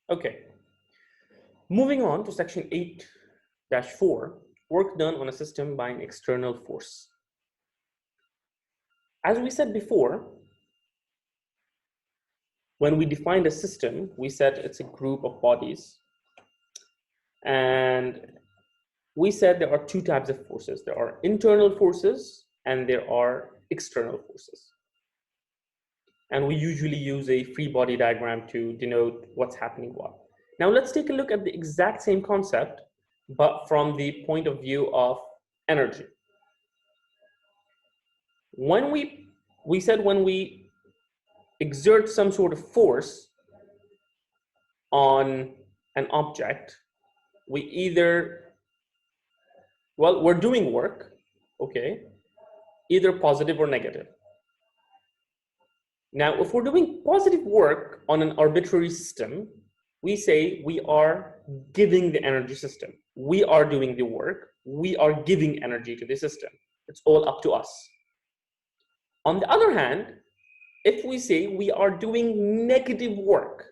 Okay, moving on to section 8-4, work done on a system by an external force. As we said before, when we defined a system, we said it's a group of bodies. And we said there are two types of forces. There are internal forces and there are external forces. And we usually use a free body diagram to denote what's happening what. Now let's take a look at the exact same concept, but from the point of view of energy. When we said when we exert some sort of force on an object, we either, well, we're doing work, okay, either positive or negative. Now, if we're doing positive work on an arbitrary system, we say we are giving the energy system. We are doing the work. We are giving energy to the system. It's all up to us. On the other hand, if we say we are doing negative work,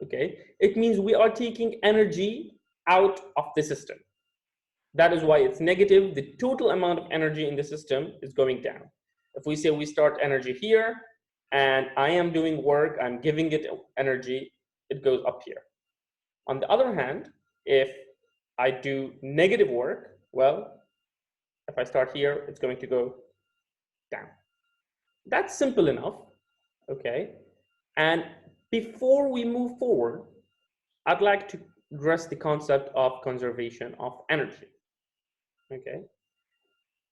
okay, it means we are taking energy out of the system. That is why it's negative. The total amount of energy in the system is going down. If we say we start energy here, and I am doing work, I'm giving it energy, it goes up here. On the other hand, if I do negative work, well, if I start here, it's going to go down. That's simple enough, okay? And before we move forward, I'd like to address the concept of conservation of energy, okay?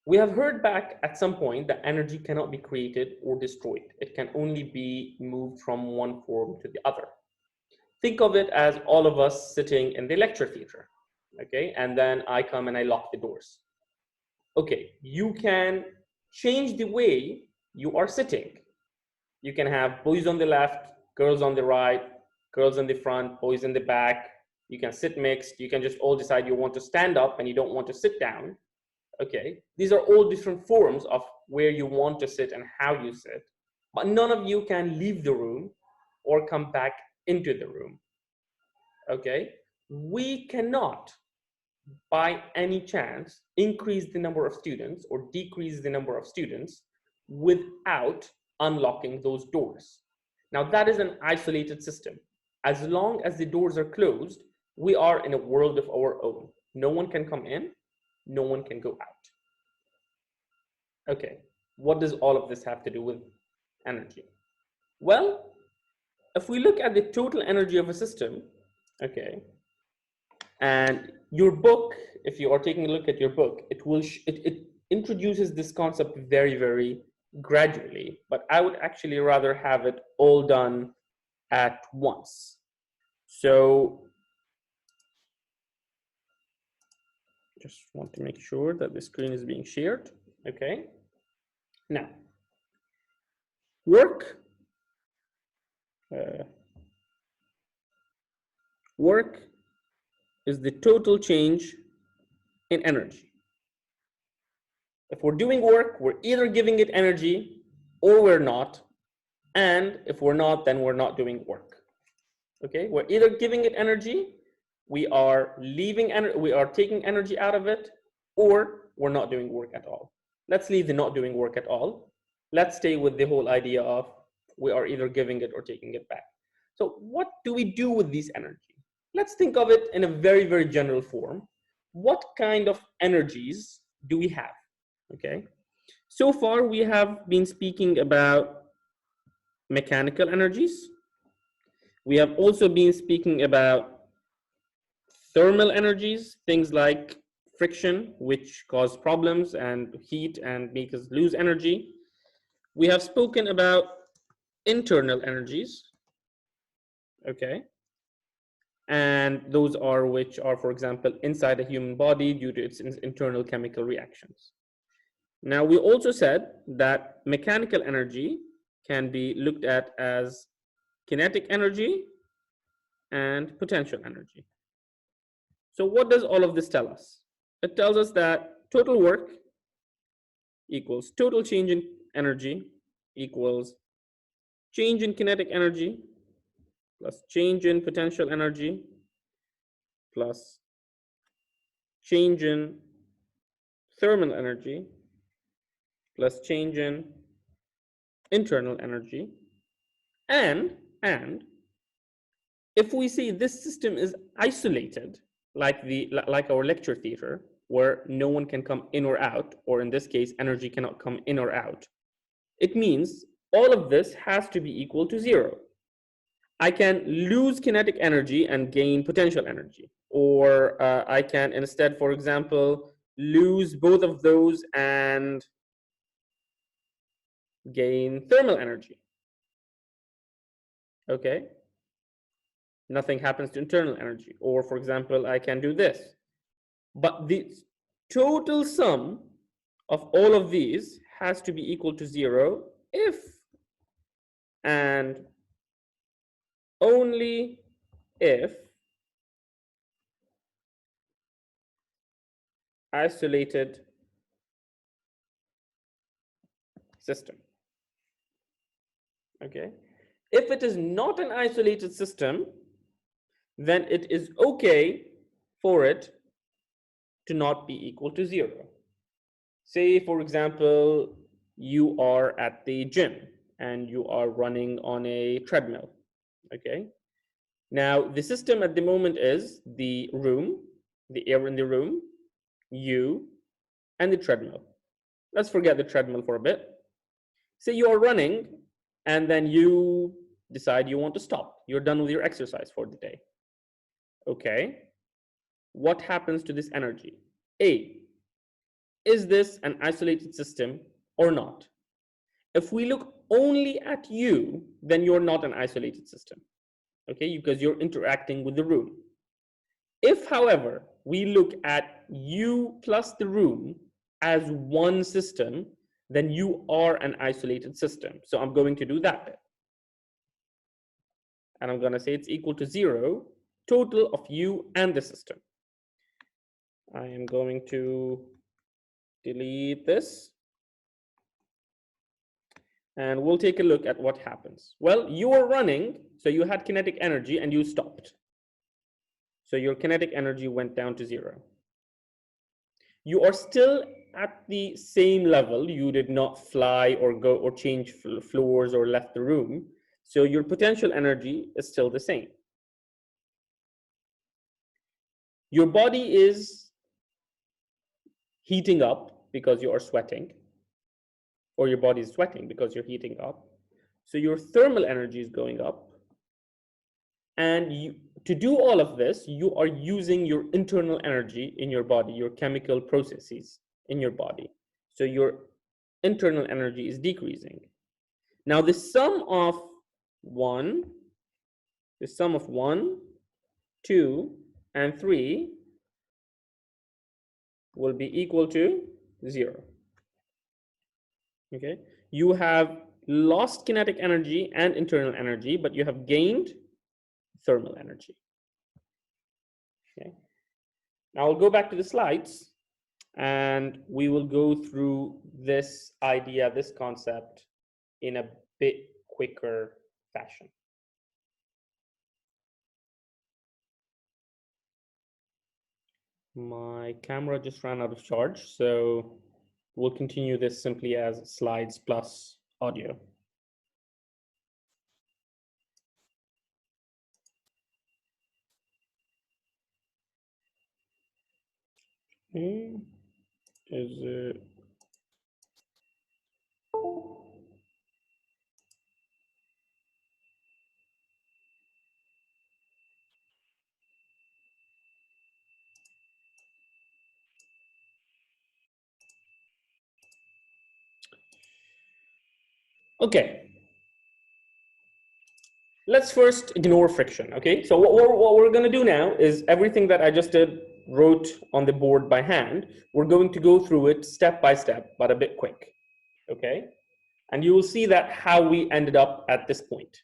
We have heard back at some point that energy cannot be created or destroyed. It can only be moved from one form to the other. Think of it as all of us sitting in the lecture theater, okay? And then I come and I lock the doors. Okay, you can change the way you are sitting. You can have boys on the left, girls on the right, girls in the front, boys in the back. You can sit mixed. You can just all decide you want to stand up and you don't want to sit down. Okay, these are all different forms of where you want to sit and how you sit, but none of you can leave the room or come back into the room. Okay, we cannot by any chance increase the number of students or decrease the number of students without unlocking those doors. Now that is an isolated system. As long as the doors are closed, we are in a world of our own. No one can come in, no one can go out. Okay, what does all of this have to do with energy? Well, if we look at the total energy of a system, okay, and your book, if you are taking a look at your book, it introduces this concept very, very gradually, but I would actually rather have it all done at once. So just want to make sure that the screen is being shared. Okay, now work is the total change in energy. If we're doing work, we're either giving it energy or we're not. And if we're not, then we're not doing work. Okay, we're either giving it energy, we are taking energy out of it, or we're not doing work at all. Let's leave the not doing work at all. Let's stay with the whole idea of we are either giving it or taking it back. So what do we do with this energy? Let's think of it in a very, very general form. What kind of energies do we have? Okay, so far we have been speaking about mechanical energies. We have also been speaking about thermal energies, things like friction, which cause problems, and heat and make us lose energy. We have spoken about internal energies, okay? And those are which are, for example, inside a human body due to its internal chemical reactions. Now, we also said that mechanical energy can be looked at as kinetic energy and potential energy. So what does all of this tell us? It tells us that total work equals total change in energy equals change in kinetic energy plus change in potential energy plus change in thermal energy plus change in internal energy. And if we see this system is isolated, like our lecture theater, where no one can come in or out, or in this case, energy cannot come in or out, it means all of this has to be equal to 0. I can lose kinetic energy and gain potential energy, or I can instead, for example, lose both of those and gain thermal energy. Okay, nothing happens to internal energy. Or for example, I can do this. But the total sum of all of these has to be equal to 0 if and only if isolated system. Okay, if it is not an isolated system, then it is okay for it to not be equal to 0. Say, for example, you are at the gym and you are running on a treadmill. Okay, now the system at the moment is the room, the air in the room, you, and the treadmill. Let's forget the treadmill for a bit. Say you are running and then you decide you want to stop. You're done with your exercise for the day. Okay, what happens to this energy? A, is this an isolated system or not? If we look only at you, then you're not an isolated system, okay, because you're interacting with the room. If, however, we look at you plus the room as one system, then you are an isolated system. So I'm going to do that bit. And I'm going to say it's equal to 0, total of you and the system. I am going to delete this. And we'll take a look at what happens. Well, you were running, so you had kinetic energy and you stopped. So your kinetic energy went down to 0. You are still at the same level. You did not fly or go or change floors or left the room. So your potential energy is still the same. Your body is heating up because you are sweating, or your body is sweating because you're heating up. So your thermal energy is going up. And to do all of this, you are using your internal energy in your body, your chemical processes in your body. So your internal energy is decreasing. Now the sum of 1, 2, and 3 will be equal to 0. Okay, you have lost kinetic energy and internal energy, but you have gained thermal energy. Okay, now I'll go back to the slides and we will go through this idea, this concept in a bit quicker fashion. My camera just ran out of charge, so we'll continue this simply as slides plus audio. Okay. Is it? Okay. Let's first ignore friction, okay? So what we're gonna do now is everything that I just wrote on the board by hand, we're going to go through it step by step, but a bit quick, okay? And you will see that how we ended up at this point.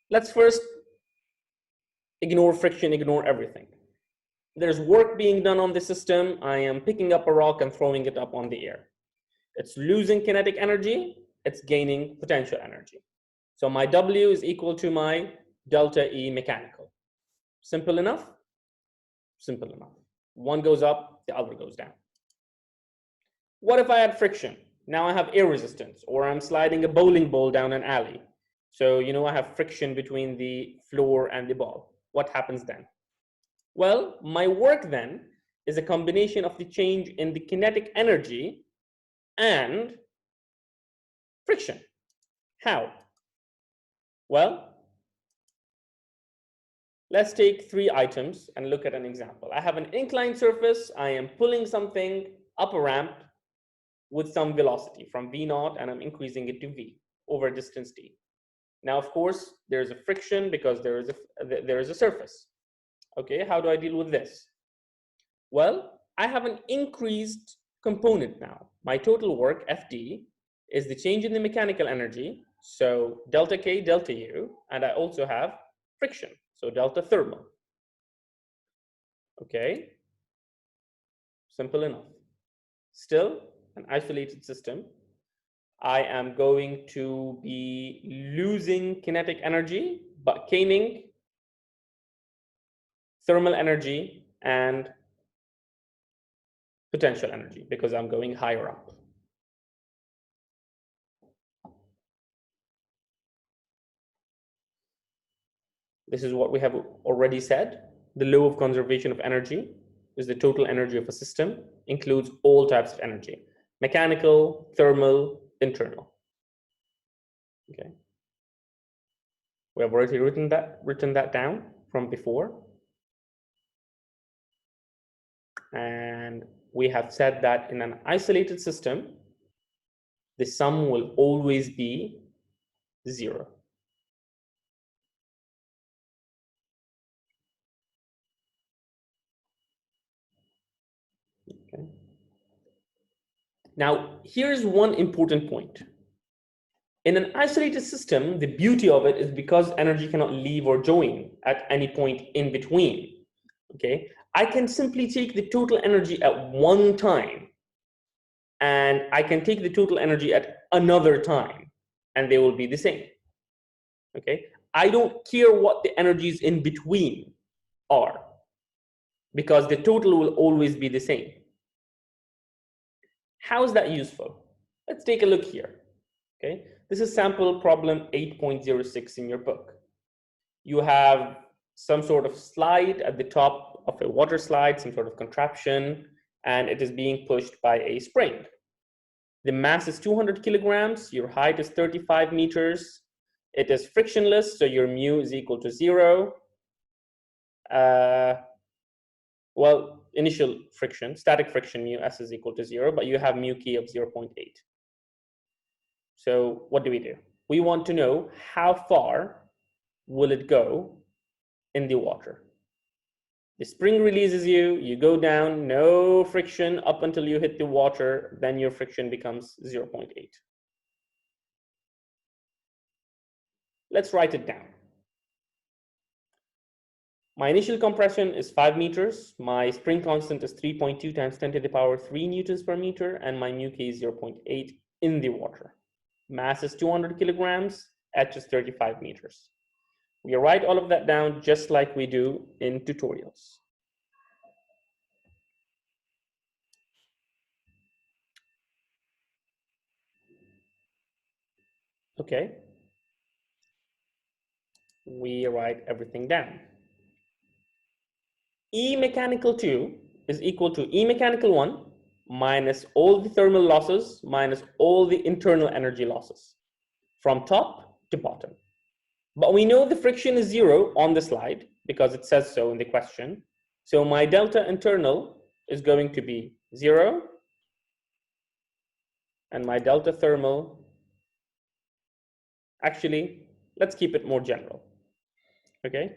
Let's first ignore friction, ignore everything. There's work being done on the system. I am picking up a rock and throwing it up on the air. It's losing kinetic energy, it's gaining potential energy. So my W is equal to my delta E mechanical. Simple enough? Simple enough. One goes up, the other goes down. What if I had friction? Now I have air resistance, or I'm sliding a bowling ball down an alley. So, you know, I have friction between the floor and the ball. What happens then? Well, my work then is a combination of the change in the kinetic energy and friction. How? Well, let's take 3 items and look at an example. I have an inclined surface. I am pulling something up a ramp with some velocity from V0, and I'm increasing it to V over distance d. Now, of course, there's a friction because there is a surface. Okay, how do I deal with this? Well, I have an increased component now. My total work, Fd, is the change in the mechanical energy, so delta K, delta U, and I also have friction, so delta thermal. Okay, simple enough. Still, an isolated system. I am going to be losing kinetic energy, but gaining thermal energy and potential energy because I'm going higher up. This is what we have already said. The law of conservation of energy is the total energy of a system, includes all types of energy: mechanical, thermal, internal. Okay. We have already written that down from before. And we have said that in an isolated system, the sum will always be 0. Okay. Now, here's one important point. In an isolated system, the beauty of it is because energy cannot leave or join at any point in between. Okay, I can simply take the total energy at one time, and I can take the total energy at another time, and they will be the same. Okay, I don't care what the energies in between are, because the total will always be the same. How is that useful? Let's take a look here. Okay, this is sample problem 8.06 in your book. You have some sort of slide at the top of a water slide, some sort of contraption, and it is being pushed by a spring. The mass is 200 kilograms, your height is 35 meters. It is frictionless, so your mu is equal to 0. Well, initial friction, static friction mu s is equal to 0, but you have mu k of 0.8. So what do? We want to know how far will it go in the water. The spring releases you, you go down, no friction up until you hit the water, then your friction becomes 0.8. Let's write it down. My initial compression is 5 meters, my spring constant is 3.2 times 10 to the power 3 newtons per meter, and my mu k is 0.8 in the water. Mass is 200 kilograms, h is 35 meters. We write all of that down just like we do in tutorials. Okay. We write everything down. E mechanical 2 is equal to E mechanical 1 minus all the thermal losses minus all the internal energy losses from top to bottom. But we know the friction is 0 on the slide because it says so in the question. So my delta internal is going to be 0, and my delta thermal, actually, let's keep it more general. Okay,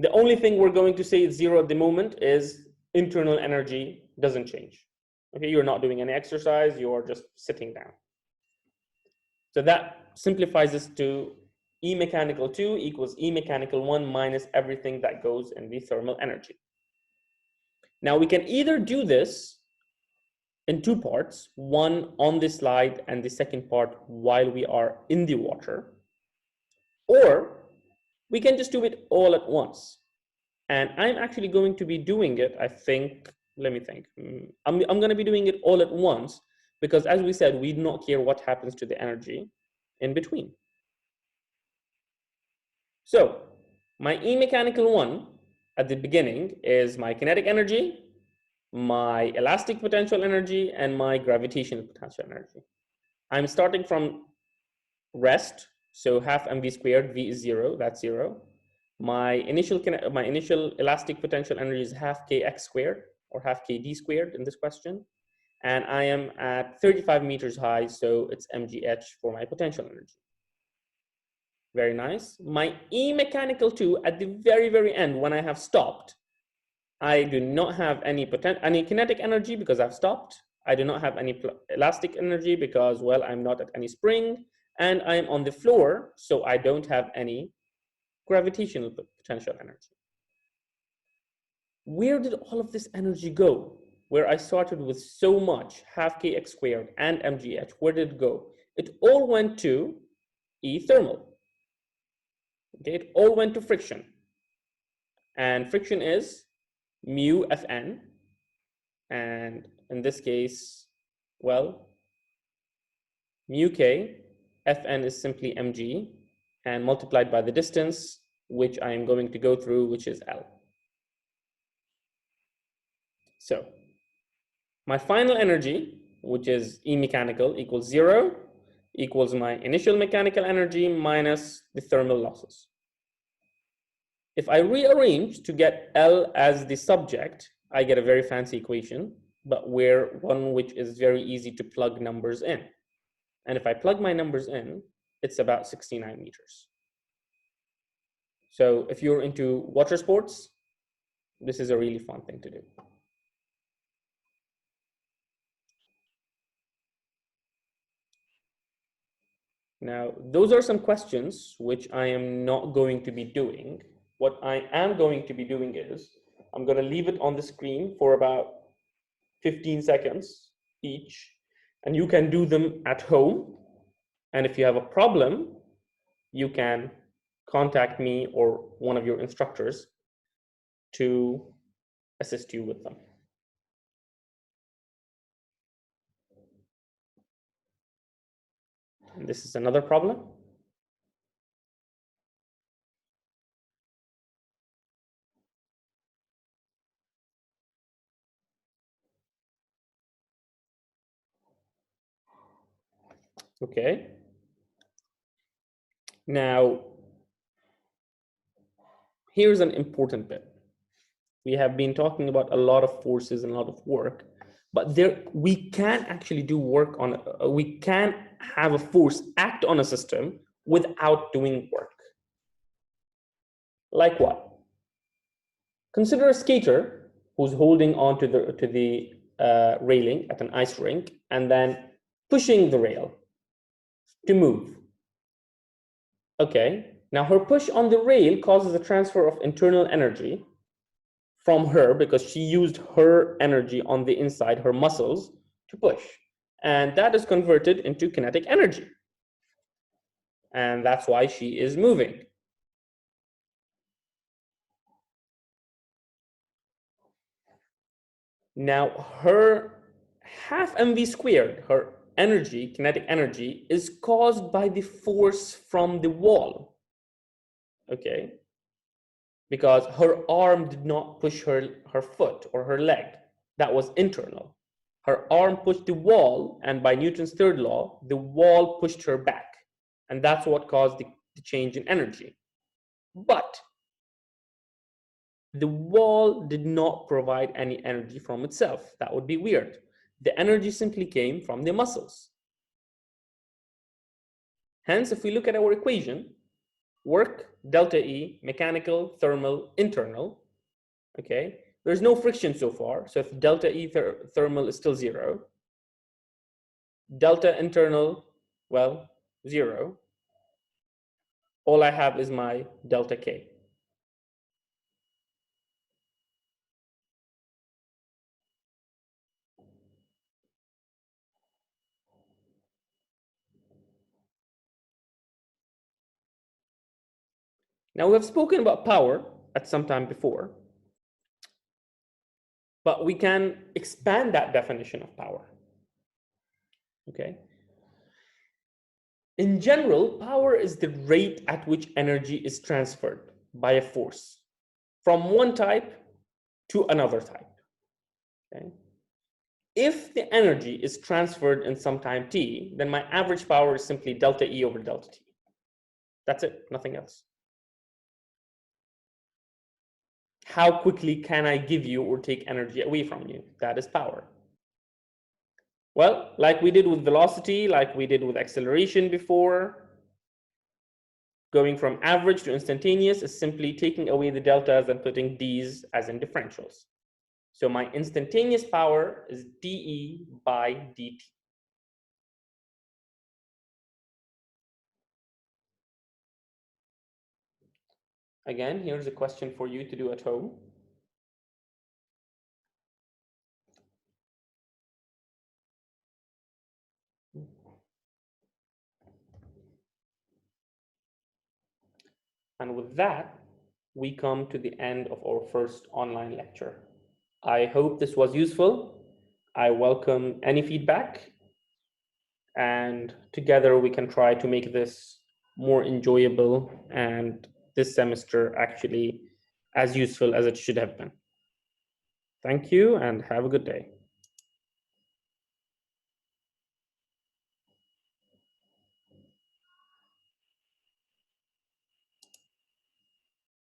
the only thing we're going to say is 0 at the moment is internal energy doesn't change. Okay, you're not doing any exercise, you're just sitting down. So that simplifies this to E mechanical 2 equals E mechanical 1 minus everything that goes in the thermal energy. Now we can either do this in 2 parts, one on this slide and the second part while we are in the water, Or we can just do it all at once. And I'm actually going to be doing it, I think, let me think. I'm going to be doing it all at once because, as we said, we do not care what happens to the energy in between. So my E mechanical one at the beginning is my kinetic energy, my elastic potential energy, and my gravitational potential energy. I'm starting from rest, so half mv squared, v is 0, that's 0. My initial elastic potential energy is half kx squared or half kd squared in this question. And I am at 35 meters high, so it's mgh for my potential energy. Very nice. My E mechanical 2 at the very, very end, when I have stopped, I do not have any kinetic energy because I've stopped. I do not have any elastic energy because, well, I'm not at any spring, and I'm on the floor, so I don't have any gravitational potential energy. Where did all of this energy go? Where I started with so much, half kx squared and mgh, where did it go? It all went to E thermal. Okay, it all went to friction. And friction is mu Fn. And in this case, well, mu k, Fn is simply mg, and multiplied by the distance, which I am going to go through, which is L. So my final energy, which is E mechanical, equals 0, equals my initial mechanical energy minus the thermal losses. If I rearrange to get L as the subject, I get a very fancy equation, but one which is very easy to plug numbers in. And if I plug my numbers in, it's about 69 meters. So if you're into water sports, this is a really fun thing to do. Now, those are some questions which I am not going to be doing. What I am going to be doing is I'm going to leave it on the screen for about 15 seconds each, and you can do them at home. And if you have a problem, you can contact me or one of your instructors to assist you with them. And this is another problem. Okay. Now, here's an important bit. We have been talking about a lot of forces and a lot of work, but we can actually do work on, we can have a force act on a system without doing work. Like what? Consider a skater who's holding on to the railing at an ice rink and then pushing the rail to move. Okay, now her push on the rail causes a transfer of internal energy from her because she used her energy on the inside, her muscles, to push. And that is converted into kinetic energy. And that's why she is moving. Now, her half mv squared, her energy, kinetic energy, is caused by the force from the wall. Okay, because her arm did not push her foot or her leg. That was internal. Her arm pushed the wall, and by Newton's third law, the wall pushed her back. And that's what caused the change in energy. But the wall did not provide any energy from itself. That would be weird. The energy simply came from the muscles. Hence, if we look at our equation, work, delta E, mechanical, thermal, internal, okay, there's no friction so far. So if delta E thermal is still 0, delta internal, well, 0. All I have is my delta K. Now, we have spoken about power at some time before, but we can expand that definition of power. Okay. In general, power is the rate at which energy is transferred by a force from one type to another type. Okay. If the energy is transferred in some time t, then my average power is simply delta E over delta T. That's it, nothing else. How quickly can I give you or take energy away from you? That is power. Well, like we did with velocity, like we did with acceleration before, going from average to instantaneous is simply taking away the deltas and putting d's as in differentials. So my instantaneous power is dE by dt. Again, here's a question for you to do at home. And with that, we come to the end of our first online lecture. I hope this was useful. I welcome any feedback, and together we can try to make this more enjoyable and this semester actually as useful as it should have been. Thank you and have a good day.